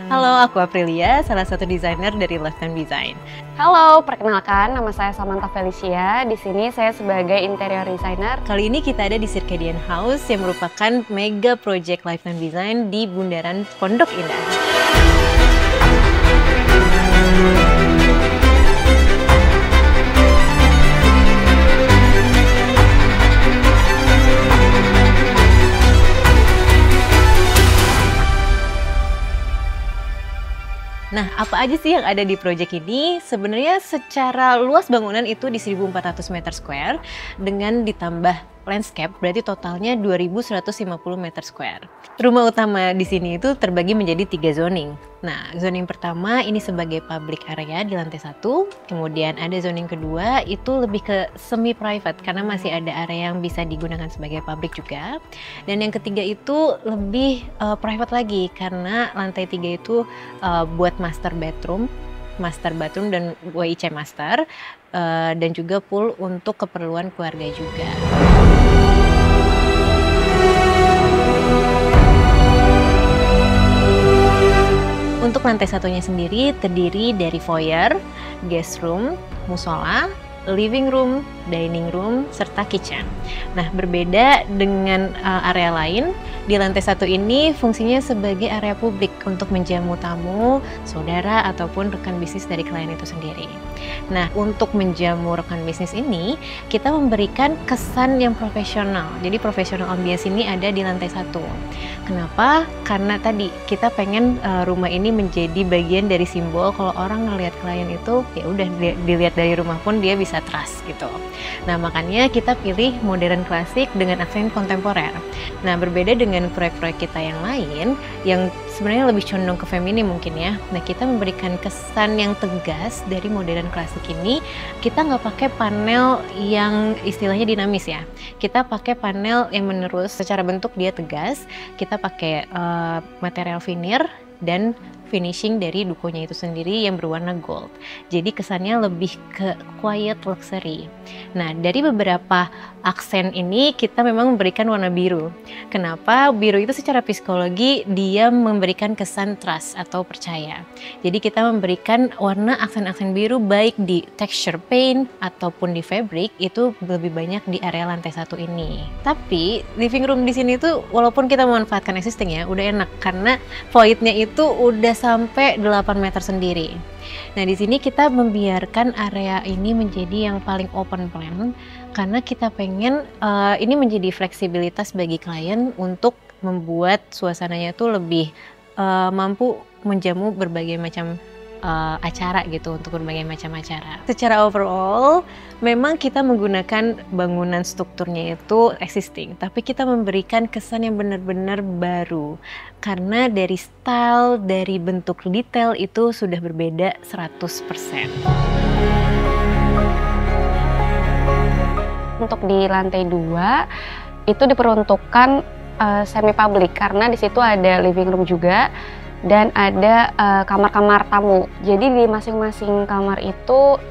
Halo, aku Aprilia, salah satu desainer dari Lifetime Design. Halo, perkenalkan nama saya Samantha Felicia. Di sini saya sebagai interior designer. Kali ini kita ada di Circadian House yang merupakan mega project Lifetime Design di Bundaran Pondok Indah. Nah, apa aja sih yang ada di proyek ini? Sebenarnya secara luas bangunan itu di 1.400 meter square dengan ditambah landscape, berarti totalnya 2.150 meter square. Rumah utama di sini itu terbagi menjadi 3 zoning. Nah, zoning pertama ini sebagai public area di lantai 1, kemudian ada zoning kedua itu lebih ke semi private karena masih ada area yang bisa digunakan sebagai public juga. Dan yang ketiga itu lebih private lagi karena lantai 3 itu buat master bathroom dan WIC master dan juga pool untuk keperluan keluarga juga. Untuk lantai satunya sendiri terdiri dari foyer, guest room, musola, living room, dining room, serta kitchen. Nah, berbeda dengan area lain, di lantai 1 ini fungsinya sebagai area publik untuk menjamu tamu, saudara, ataupun rekan bisnis dari klien itu sendiri. Nah, untuk menjamu rekan bisnis ini, kita memberikan kesan yang profesional. Jadi professional ambience ini ada di lantai 1. Kenapa? Karena tadi kita pengen rumah ini menjadi bagian dari simbol kalau orang ngelihat klien itu ya udah dilihat dari rumah pun dia bisa trust gitu. Nah, makanya kita pilih modern klasik dengan aksen kontemporer. Nah, berbeda dengan proyek-proyek kita yang lain yang sebenarnya lebih condong ke feminim mungkin ya. Nah, kita memberikan kesan yang tegas dari modern klasik ini. Kita nggak pakai panel yang istilahnya dinamis ya. Kita pakai panel yang menerus, secara bentuk dia tegas. Kita pakai material veneer dan finishing dari dukonya itu sendiri yang berwarna gold. Jadi kesannya lebih ke quiet luxury. Nah, dari beberapa aksen ini kita memang memberikan warna biru. Kenapa? Biru itu secara psikologi dia memberikan kesan trust atau percaya. Jadi kita memberikan warna aksen-aksen biru baik di texture paint ataupun di fabric itu lebih banyak di area lantai 1 ini. Tapi living room di sini tuh walaupun kita memanfaatkan existing ya, udah enak karena voidnya itu udah sampai 8 meter sendiri. Nah, di sini kita membiarkan area ini menjadi yang paling open plan karena kita pengen ini menjadi fleksibilitas bagi klien untuk membuat suasananya tuh lebih mampu menjamu berbagai macam acara gitu, untuk berbagai macam acara. Secara overall memang kita menggunakan bangunan strukturnya itu existing, tapi kita memberikan kesan yang benar-benar baru karena dari style, dari bentuk detail itu sudah berbeda 100%. Untuk di lantai 2 itu diperuntukkan semi public karena di situ ada living room juga dan ada kamar-kamar tamu. Jadi di masing-masing kamar itu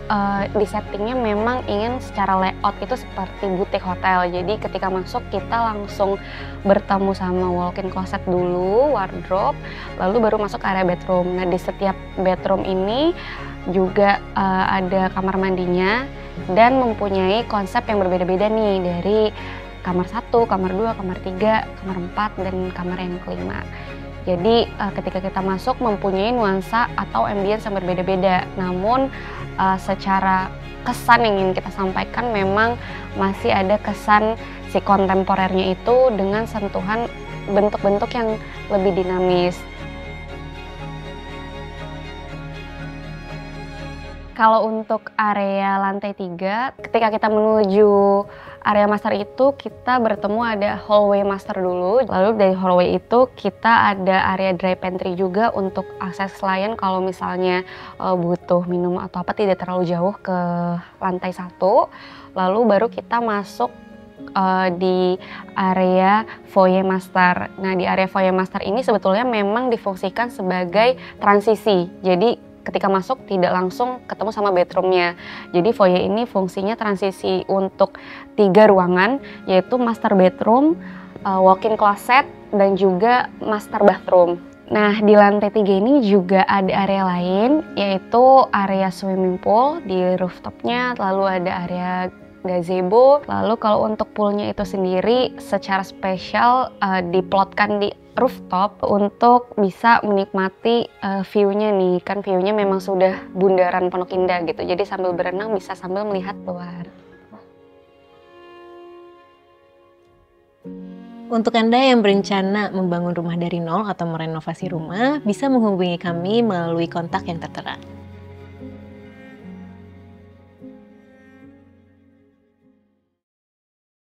di settingnya memang ingin secara layout itu seperti butik hotel. Jadi ketika masuk kita langsung bertemu sama walk-in closet dulu, wardrobe, lalu baru masuk ke area bedroom. Nah, di setiap bedroom ini juga ada kamar mandinya dan mempunyai konsep yang berbeda-beda nih dari kamar 1, kamar 2, kamar 3, kamar 4, dan kamar yang kelima. Jadi ketika kita masuk mempunyai nuansa atau ambience yang berbeda-beda. Namun secara kesan yang ingin kita sampaikan memang masih ada kesan si kontemporernya itu dengan sentuhan bentuk-bentuk yang lebih dinamis. Kalau untuk area lantai 3, ketika kita menuju area master itu kita bertemu ada hallway master dulu. Lalu dari hallway itu kita ada area dry pantry juga untuk akses klien kalau misalnya butuh minum atau apa tidak terlalu jauh ke lantai 1. Lalu baru kita masuk di area foyer master. Nah, di area foyer master ini sebetulnya memang difungsikan sebagai transisi. Jadi ketika masuk tidak langsung ketemu sama bedroomnya. Jadi foyer ini fungsinya transisi untuk 3 ruangan, yaitu master bedroom, walk-in closet, dan juga master bathroom. Nah, di lantai 3 ini juga ada area lain, yaitu area swimming pool di rooftopnya, lalu ada area gazebo. Lalu kalau untuk poolnya itu sendiri secara spesial diplotkan di rooftop untuk bisa menikmati view-nya nih. Kan view-nya memang sudah bundaran Pondok Indah gitu, jadi sambil berenang bisa sambil melihat luar. Untuk Anda yang berencana membangun rumah dari nol atau merenovasi rumah, bisa menghubungi kami melalui kontak yang tertera.